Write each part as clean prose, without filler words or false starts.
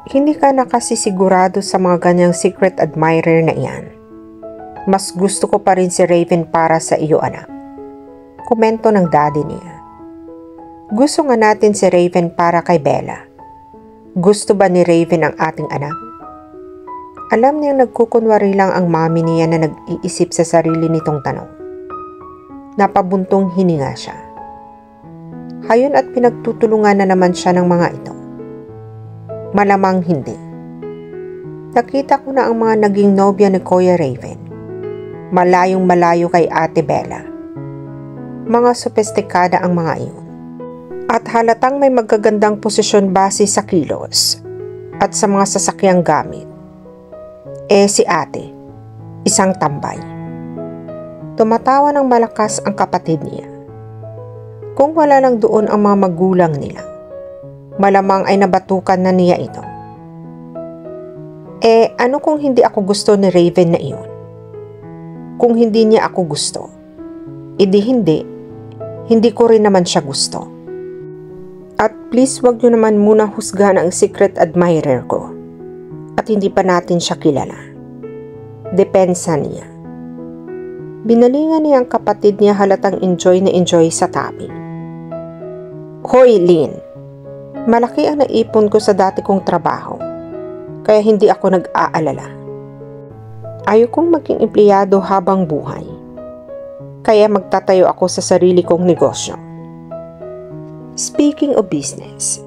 Hindi ka na kasi sigurado sa mga ganyang secret admirer na iyan. Mas gusto ko pa rin si Raven para sa iyo, anak. Komento ng daddy niya. Gusto nga natin si Raven para kay Bella. Gusto ba ni Raven ang ating anak? Alam niyang nagkukunwari lang ang mami niya na nag-iisip sa sarili nitong tanong. Napabuntong hininga siya. Hayon at pinagtutulungan na naman siya ng mga ito. Malamang hindi. Nakita ko na ang mga naging nobya ni Kuya Raven. Malayong malayo kay Ate Bella. Mga sopestikada ang mga iyon. At halatang may magagandang posisyon base sa kilos at sa mga sasakyang gamit. Si ate, isang tambay. Tumatawa ng malakas ang kapatid niya. Kung wala lang doon ang mga magulang nila, malamang ay nabatukan na niya ito. Ano kung hindi ako gusto ni Raven na iyon? Kung hindi niya ako gusto, hindi ko rin naman siya gusto. At please wag niyo naman muna husgahan ang secret admirer ko. At hindi pa natin siya kilala. Depensa niya. Binalingan niya ang kapatid niya halatang enjoy na enjoy sa tabi. Hoy, Lynn! Malaki ang naipon ko sa dati kong trabaho, kaya hindi ako nag-aalala. Ayaw kong maging empleyado habang buhay, kaya magtatayo ako sa sarili kong negosyo. Speaking of business,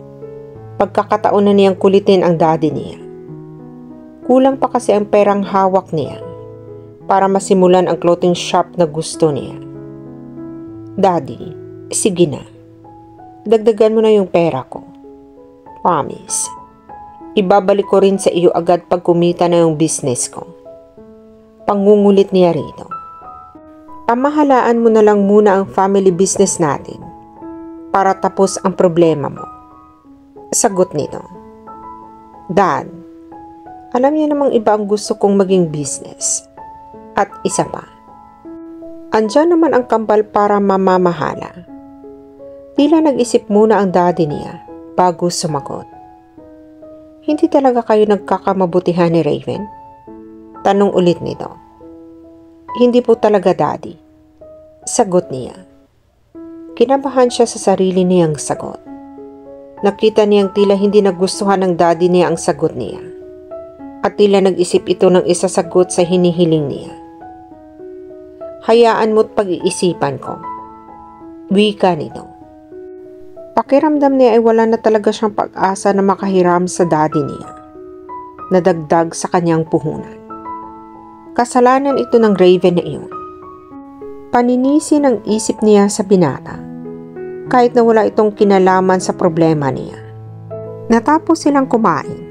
pagkakataon na niyang kulitin ang daddy niya. Kulang pa kasi ang perang hawak niya para masimulan ang clothing shop na gusto niya. Daddy, sige na. Dagdagan mo na yung pera ko. Promise. Ibabalik ko rin sa iyo agad pag kumita na yung business ko. Pangungulit niya rito. Pamahalaan mo na lang muna ang family business natin para tapos ang problema mo. Sagot nito. Dad, alam niya namang iba ang gusto kong maging business. At isa pa. Andyan naman ang kambal para mamamahala. Tila nag-isip muna ang daddy niya bago sumagot. Hindi talaga kayo nagkakamabutihan ni Raven? Tanong ulit nito. Hindi po talaga, daddy. Sagot niya. Kinabahan siya sa sarili niyang sagot. Nakita niyang tila hindi nagustuhan ng daddy niya ang sagot niya. At tila nag-isip ito ng isasagot sa hinihiling niya. Hayaan mo't pag-iisipan ko. Wika nito. Pakiramdam niya ay wala na talaga siyang pag-asa na makahiram sa daddy niya. Nadagdag sa kanyang puhunan. Kasalanan ito ng Raven na iyon. Paninisi ng isip niya sa binata, kahit na wala itong kinalaman sa problema niya. Natapos silang kumain,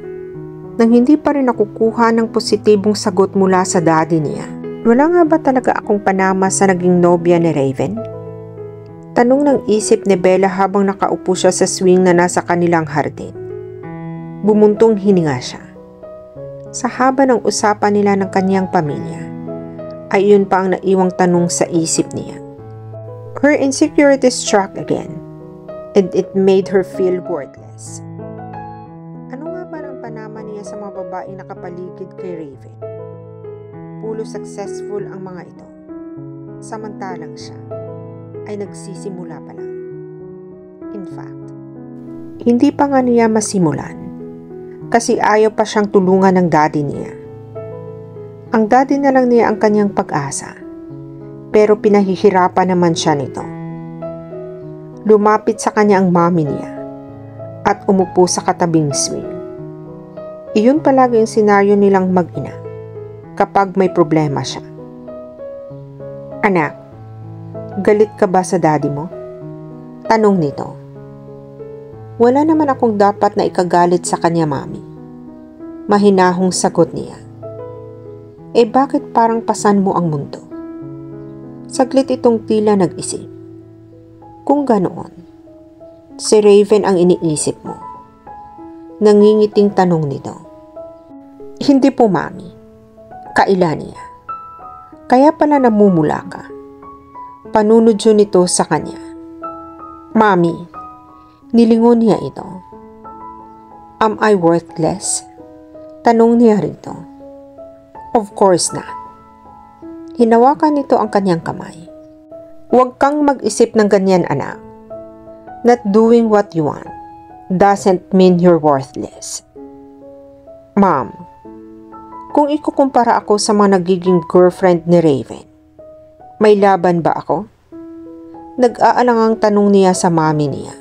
nang hindi pa rin nakukuha ng positibong sagot mula sa daddy niya. Wala nga ba talaga akong panama sa naging nobya ni Raven? Tanong ng isip ni Bella habang nakaupo siya sa swing na nasa kanilang hardin. Bumuntong hininga siya. Sa haba ng usapan nila ng kanyang pamilya, ay yun pa ang naiwang tanong sa isip niya. Her insecurity struck again, and it made her feel worthless. Ano nga ba ang panama niya sa mga babaeng nakapaligid kay Raven? Puro successful ang mga ito. Samantalang siya ay nagsisimula pa lang. In fact, hindi pa nga niya masimulan kasi ayaw pa siyang tulungan ng daddy niya. Ang daddy na lang niya ang kanyang pag-asa, pero pinahihirapan naman siya nito. Lumapit sa kanya ang mami niya at umupo sa katabing swing. Iyon palagi ang senaryo nilang mag-ina kapag may problema siya. Anak, galit ka ba sa daddy mo? Tanong nito. Wala naman akong dapat na ikagalit sa kanya, mami. Mahinahong sagot niya. Bakit parang pasan mo ang mundo? Saglit itong tila nag-isip. Kung ganoon, si Raven ang iniisip mo. Nangingiting tanong nito. Hindi po, mami. Kaila niya. Kaya pala namumula ka. Panunodyo nito sa kanya. Mami, nilingon niya ito. Am I worthless? Tanong niya rito. Of course not. Hinawakan nito ang kanyang kamay. Huwag kang mag-isip ng ganyan, anak. Not doing what you want doesn't mean you're worthless. Ma'am, kung ikukumpara ako sa mga nagiging girlfriend ni Raven, may laban ba ako? Nag-aalangang tanong niya sa mami niya.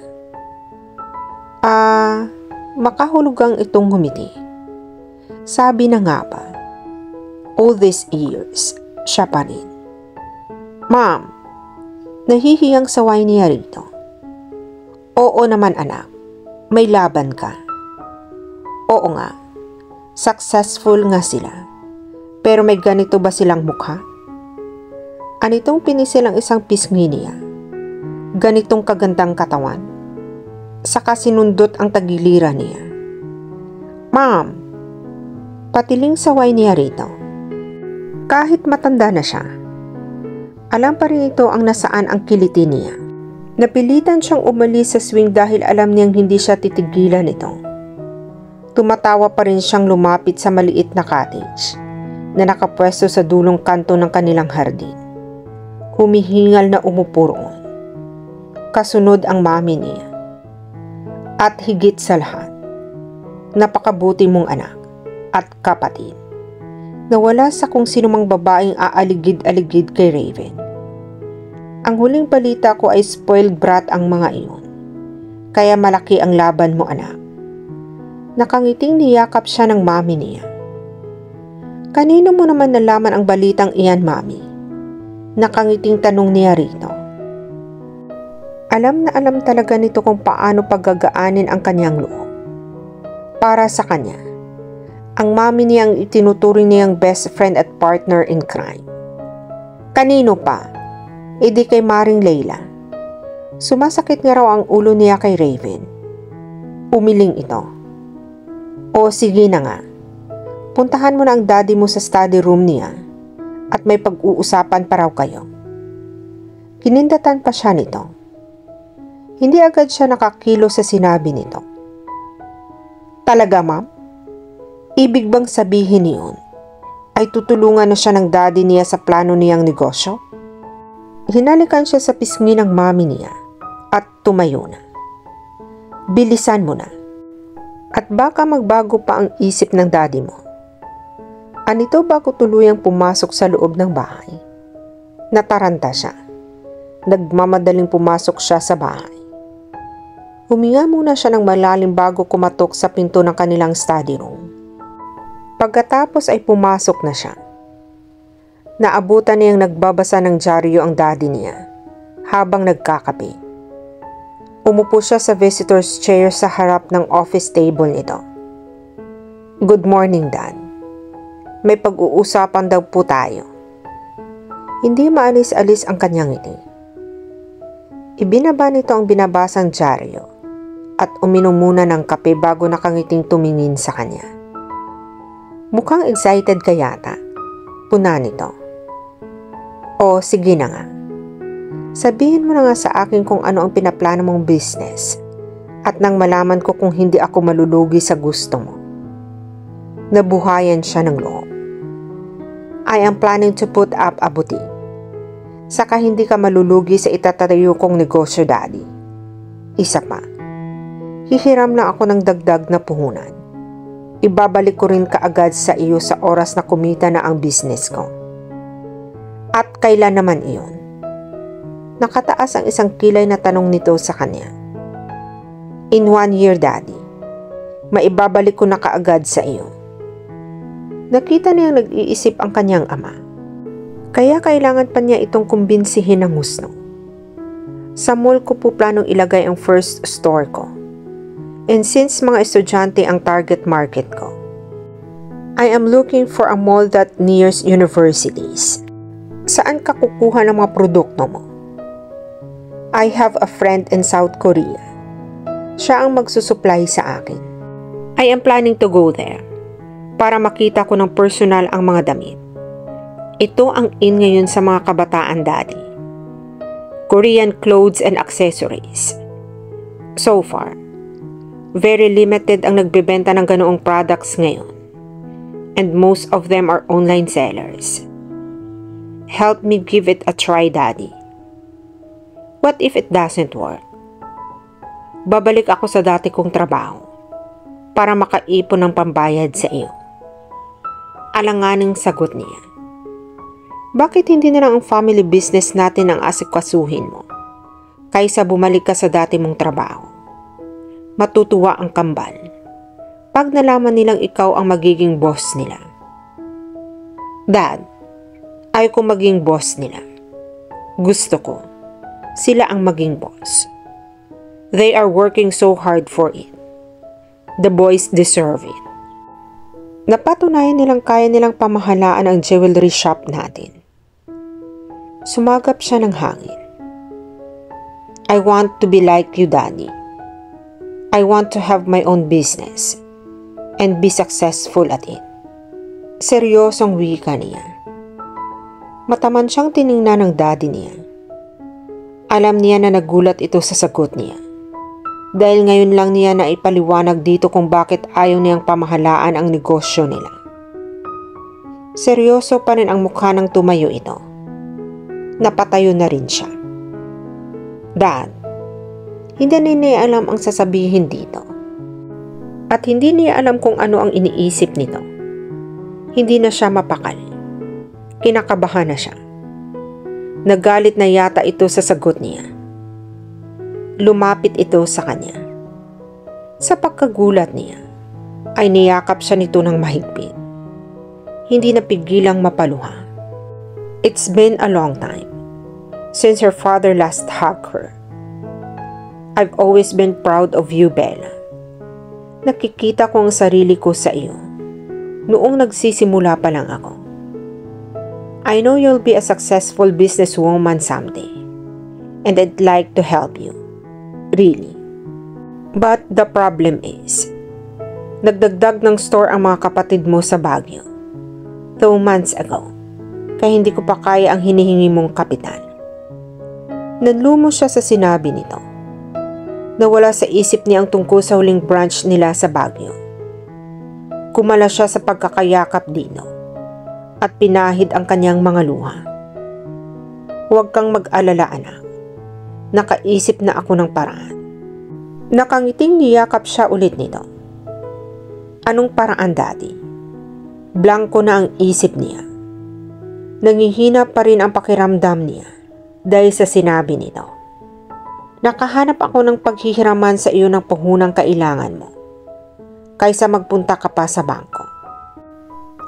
Makahulugang itong humiti. Sabi na nga ba, all these years, siya pa rin. Ma'am, nahihiyang saway niya rito. Oo naman anak, may laban ka. Oo nga, successful nga sila. Pero may ganito ba silang mukha? Anitong pinisil ang isang pisngi niya. Ganitong kagandang katawan. Saka sinundot ang tagiliran niya. Ma'am, patiling saway niya rito. Kahit matanda na siya, alam pa rin ito ang nasaan ang kiliti niya. Napilitan siyang umalis sa swing dahil alam niyang hindi siya titigilan ito. Tumatawa pa rin siyang lumapit sa maliit na cottage na nakapwesto sa dulong kanto ng kanilang hardin. Humihingal na umupo roon. Kasunod ang mami niya. At higit sa lahat, napakabuti mong anak at kapatid na wala sa kung sinumang babaeng aaligid-aligid kay Raven. Ang huling balita ko ay spoiled brat ang mga iyon, kaya malaki ang laban mo anak. Nakangiting niyakap siya ng mami niya. Kanino mo naman nalaman ang balitang iyan, mami? Nakangiting tanong niya rito. Alam na alam talaga nito kung paano paggagaanin ang kanyang loob. Para sa kanya, ang mami niyang itinuturing niyang best friend at partner in crime. Kanino pa? Di kay Maring Leila. Sumasakit nga raw ang ulo niya kay Raven. Umiling ito. O sige na nga, puntahan mo na ang daddy mo sa study room niya at may pag-uusapan pa raw kayo. Kinindatan pa siya nito. Hindi agad siya nakakilo sa sinabi nito. Talaga ma'am? Ibig bang sabihin niyon ay tutulungan na siya ng daddy niya sa plano niyang negosyo? Hinalikan siya sa pisngi ng mami niya at tumayo na. Bilisan mo na. At baka magbago pa ang isip ng daddy mo. Anito bago tuluyang pumasok sa loob ng bahay? Nataranta siya. Nagmamadaling pumasok siya sa bahay. Huminga muna siya ng malalim bago kumatok sa pinto ng kanilang study room. Pagkatapos ay pumasok na siya. Naabutan niyang nagbabasa ng dyaryo ang daddy niya habang nagkakape. Umupo siya sa visitor's chair sa harap ng office table nito. Good morning, Dad. May pag-uusapan daw po tayo. Hindi maalis-alis ang kanyang ngiti. Ibinaba nito ang binabasang dyaryo at uminom muna ng kape bago nakangiting tumingin sa kanya. Mukhang excited ka yata. Puna nito. O sige na nga. Sabihin mo na nga sa akin kung ano ang pinaplano mong business at nang malaman ko kung hindi ako malulugi sa gusto mo. Nabuhayan siya ng loob. I am planning to put up a boutique. Saka hindi ka malulugi sa itatayo kong negosyo, Daddy. Isa pa. Hihiram lang ako ng dagdag na puhunan. Ibabalik ko rin kaagad sa iyo sa oras na kumita na ang business ko. At kailan naman iyon? Nakataas ang isang kilay na tanong nito sa kanya. In 1 year, Daddy. Maibabalik ko na kaagad sa iyo. Nakita niyang nag-iisip ang kanyang ama. Kaya kailangan pa niya itong kumbinsihin ng husno. Sa mall ko po planong ilagay ang first store ko. And since mga estudyante ang target market ko, I am looking for a mall that nears universities. Saan ka kukuha ng mga produkto mo? I have a friend in South Korea. Siya ang magsusupply sa akin. I am planning to go there para makita ko ng personal ang mga damit. Ito ang in ngayon sa mga kabataan, Daddy. Korean clothes and accessories. So far, Very limited ang nagbebenta ng ganoong products ngayon. And most of them are online sellers. Help me give it a try, Daddy. What if it doesn't work? Babalik ako sa dati kong trabaho para makaipon ng pambayad sa iyo. Alanganing sagot niya. Bakit hindi na lang ang family business natin ang asikasuhin mo kaysa bumalik ka sa dati mong trabaho? Matutuwa ang kambal pag nalaman nilang ikaw ang magiging boss nila. Dad, ayaw ko maging boss nila. Gusto ko, sila ang maging boss. They are working so hard for it. The boys deserve it. Napatunayan nilang kaya nilang pamahalaan ang jewelry shop natin. Sumagap siya ng hangin. I want to be like you, Daddy. I want to have my own business and be successful at it. Seryosong wika niya. Mataman siyang tiningnan ng daddy niya. Alam niya na nagulat ito sa sagot niya. Dahil ngayon lang niya na ipaliwanag dito kung bakit ayaw niyang pamahalaan ang negosyo nila. Seryoso pa rin ang mukha ng tumayo ito. Napatayo na rin siya. Dad, hindi niya alam ang sasabihin dito. At hindi niya alam kung ano ang iniisip nito. Hindi na siya mapakal. Kinakabahan na siya. Nagalit na yata ito sa sagot niya. Lumapit ito sa kanya. Sa pagkagulat niya, ay niyakap siya nito ng mahigpit. Hindi napigilang mapaluha. It's been a long time since her father last hugged her. I've always been proud of you, Bella. Nakikita ko ang sarili ko sa iyo noong nagsisimula pa lang ako. I know you'll be a successful businesswoman someday, and I'd like to help you. Really. But the problem is, nagdagdag ng store ang mga kapatid mo sa Baguio 2 months ago, kaya hindi ko pa kaya ang hinihingi mong kapital. Nanlumo siya sa sinabi nito. Nawala sa isip niya ang tungkol sa huling branch nila sa Baguio. Kumala siya sa pagkakayakap dito at pinahid ang kanyang mga luha. Huwag kang mag-alala, anak. Nakaisip na ako ng paraan. Nakangiting niyakap siya ulit nito. Anong paraan, Daddy? Blanko na ang isip niya. Nangihina pa rin ang pakiramdam niya dahil sa sinabi nito. Nakahanap ako ng paghihiraman sa iyo ng puhunang kailangan mo kaysa magpunta ka pa sa bangko.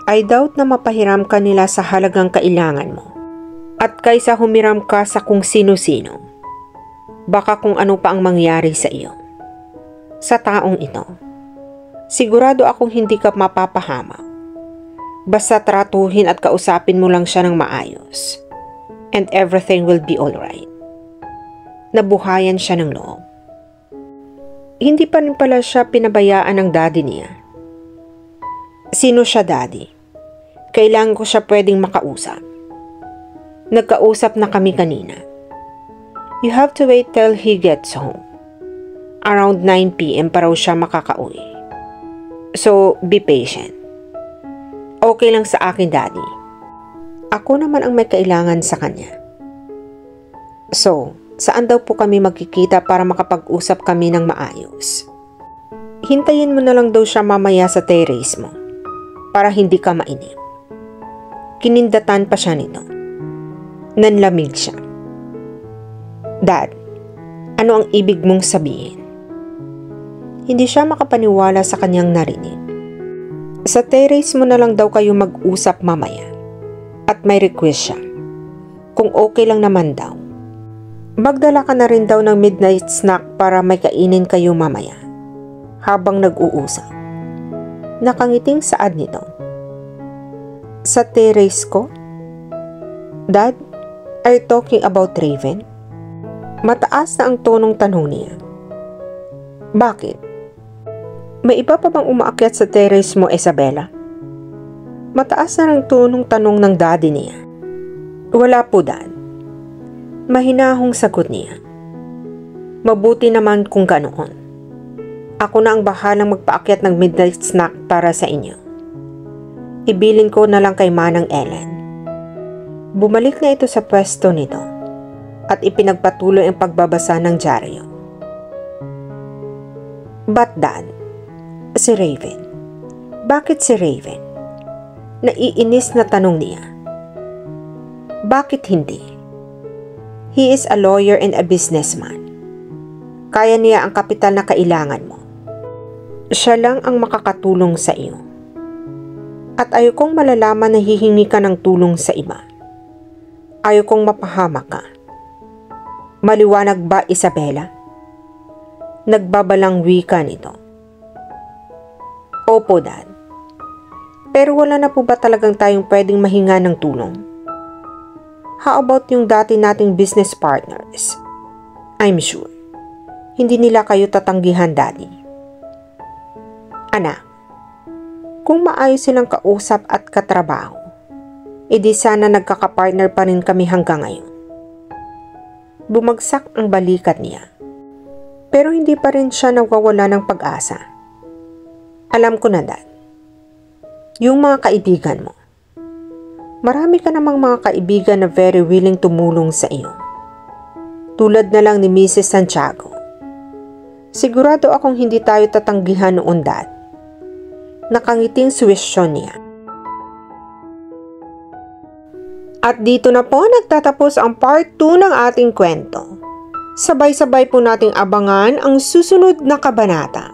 I doubt na mapahiram ka nila sa halagang kailangan mo at kaysa humiram ka sa kung sino-sino, baka kung ano pa ang mangyari sa iyo. Sa taong ito, sigurado akong hindi ka mapapahamak. Basta tratuhin at kausapin mo lang siya ng maayos and everything will be alright. Nabuhayan siya ng loob. Hindi pa rin pala siya pinabayaan ng daddy niya. Sino siya, Daddy? Kailangan ko siya pwedeng makausap. Nagkausap na kami kanina. You have to wait till he gets home. Around 9 p.m. pa raw siya makakauwi. So, be patient. Okay lang sa akin, Daddy. Ako naman ang may kailangan sa kanya. So, saan daw po kami magkikita para makapag-usap kami ng maayos? Hintayin mo na lang daw siya mamaya sa terrace mo para hindi ka mainip. Kinindatan pa siya nito. Nanlamig siya. Dad, ano ang ibig mong sabihin? Hindi siya makapaniwala sa kanyang narinig. Sa terrace mo na lang daw kayo mag-usap mamaya at may request siya. Kung okay lang naman daw. Magdala ka na rin daw ng midnight snack para may kainin kayo mamaya habang nag-uusap. Nakangiting saad nito. Sa terrace ko? Dad, are you talking about Raven? Mataas na ang tonong tanong niya. Bakit? May iba pa bang umaakyat sa terrace mo, Isabella? Mataas na ang tonong tanong ng daddy niya. Wala po, Dad. Mahinahong sagot niya. Mabuti naman kung ganoon. Ako na ang bahalang magpaakyat ng midnight snack para sa inyo. Ibilin ko na lang kay Manang Ellen. Bumalik na ito sa pwesto nito at ipinagpatuloy ang pagbabasa ng dyaryo. But Dad, si Raven. Bakit si Raven? Naiinis na tanong niya. Bakit hindi? He is a lawyer and a businessman. Kaya niya ang kapital na kailangan mo. Siya lang ang makakatulong sa iyo. At ayokong malalaman na hihingi ka ng tulong sa iba. Ayokong mapahamak ka. Maliwanag ba, Isabela? Nagbabalang wika nito. Opo, Dad. Pero wala na po ba talagang tayong pwedeng mahinga ng tulong? How about yung dati nating business partners? I'm sure, hindi nila kayo tatanggihan, Daddy. Anak, kung maayos silang kausap at katrabaho, edi sana nagkakapartner pa rin kami hanggang ngayon. Bumagsak ang balikat niya. Pero hindi pa rin siya nawawala ng pag-asa. Alam ko na, Dad. Yung mga kaibigan mo. Marami ka namang mga kaibigan na very willing tumulong sa iyo. Tulad na lang ni Mrs. Santiago. Sigurado akong hindi tayo tatanggihan noon, Dad. Nakangiting suwestyon niya. At dito na po nagtatapos ang part 2 ng ating kwento. Sabay-sabay po nating abangan ang susunod na kabanata.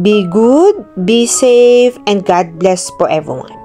Be good, be safe, and God bless po everyone.